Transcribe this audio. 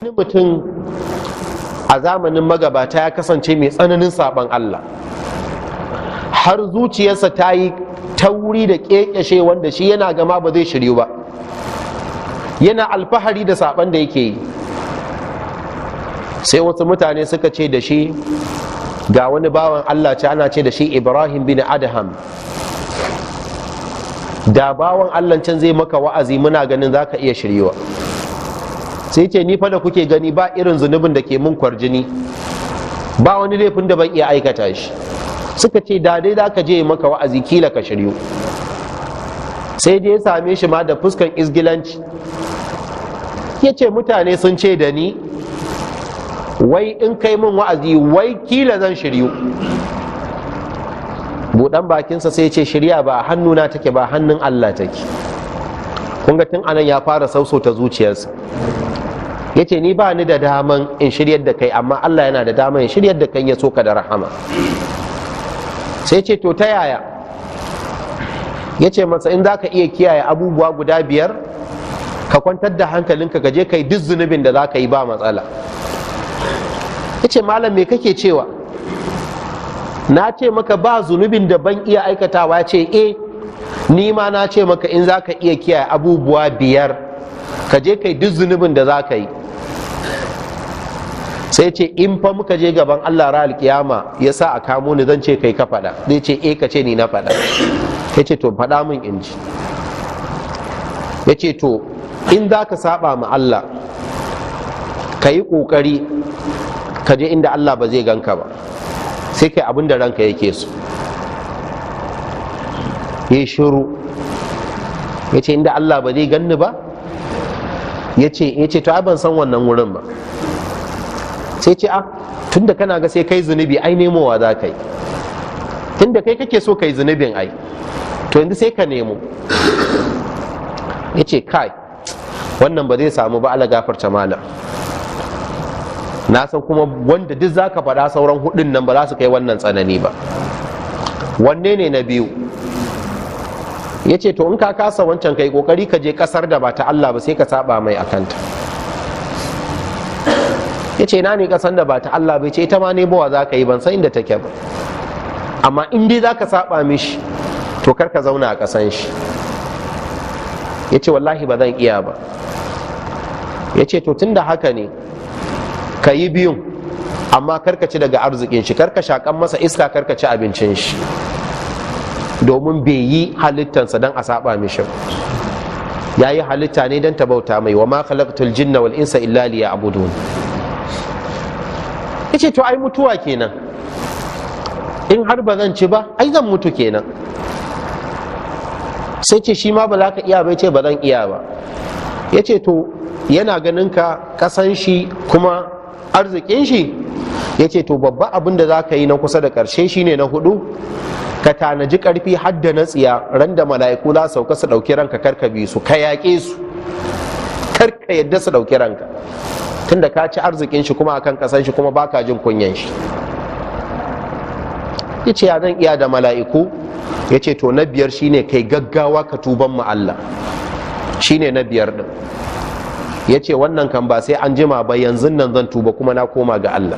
wani mutum a zamanin magabata ya kasance mai tsananin saɓon Allah, har zuciyarsa ta yi tauri da ƙeƙashe wanda shi yana gama ba zai shiryu ba, yana alfahari da saɓon da yake yi. Sai wasu mutane suka ce da shi, ga wani bawan Allah ce ana ce da shi Ibrahim bin Adham, da bawan Allah can zai maka wa'azi muna ganin za ka iya shiryuwa. Sai ce ni fa da kuke gani ba irin zunubin da ke mun kwarjini, ba wani laifin da ban iya aikata shi. Suka ce da dai za ka je maka wa'azi kila ka shiryu. Sai dai ya same shi ma da fuskan izgilanci, ya ce mutane sun ce da ni wai in kai min wa'azi wai kila zan shiryu. Buɗan bakinsa sai ce shirya ba hannuna take ba hannun Allah take. Kun ga tun anan ya fara sausauta zuciyarsa, ya ce ni ba ni da daman in shiryar da kai, amma Allah yana da daman in shiryar da kai ya so ka da rahama. Sai ce to ta yaya? Ya ce masa in za ka iya kiyaye abubuwa guda 5 ka kwantar da hankalinka ka je kai duk zunubin da za ka yi ba matsala. Ya ce malam me kake cewa? Na ce maka ba zunubin da ban iya aikatawa. Ya ce ni ma na ce maka in za ka iya kiyaye abubuwa 5 ka je kai duk zunubin da za ka yi. Sai ce in fa muka je gaban Allah ra'al kiyama ya sa a kamo ni zan ce kai ka faɗa. Zai ce ka ce ni na faɗa. Ya ce to faɗa min in ji. Ya ce to in za ka saba ma Allah ka yi ƙoƙari ka je inda Allah ba zai ganka ba, sai kai abin da ranka yake so. Ya shiru, ya ce inda Allah ba zai ganni ba? Ya ce to ai ban san wannan wurin ba. Sai ce tunda kana ga sai kai zunubi ai nemowa za ka yi, tunda kai kake so kai zunubin ai to yanzu sai ka nemo. Ya ce kai wannan ba zai samu ba, ala gafarta malam, na san kuma wanda duk za ka faɗa sauran hudun nan ba za su kai wannan tsanani ba. Wanne ne na biyu? Ya ce to in ka kasa wancan kai kokari ka je kasar da ba ta Allah ba sai ka saba mai akanta. Ya ce na ne kasar da ba ta Allah bai ce ita ma ne bawa za ka yi, ban san inda take ba, amma in dai za ka saba mishi to kar ka zauna a kasan shi. Ya ce wallahi ba zan iya ba. Ya ce to tun da haka ne ka yi biyun, amma karka ci daga arzikin shi, karka shakan masa iska, karka ci abincin shi, domin bai yi halittansa don a saba mishi, ya yi halitta ne don ta bauta mai. Wa ma khalaqtul jinna wal insa illa liya'budun. Yace to ai mutuwa kenan, in har ba zan ci ba ai zan mutu kenan. Sai ce shi ma ba za ka iya ba. Ce ba zan iya ba. Yace to yana ganin ka kasan shi kuma arzikin shi. Yace to babba abin da za ka yi na kusa da ƙarshe shine na 4, ka tanaji ƙarfi hadda na tsiya, ran da mala'iku za sauka su ɗauki ranka karka bi su, ka yaƙe su, karka yadda su ɗauki ranka, tunda ka ci arzikin shi kuma akan ƙasan shi kuma baka jin kunyan shi. Yace ya zan iya da mala'iku? Yace to na 5 shine kai gaggawa ka tuban mu Allah, shine na 5 din. Ya ce wannan kan ba sai an jima ba, yanzu nan zan tuba kuma na koma ga Allah.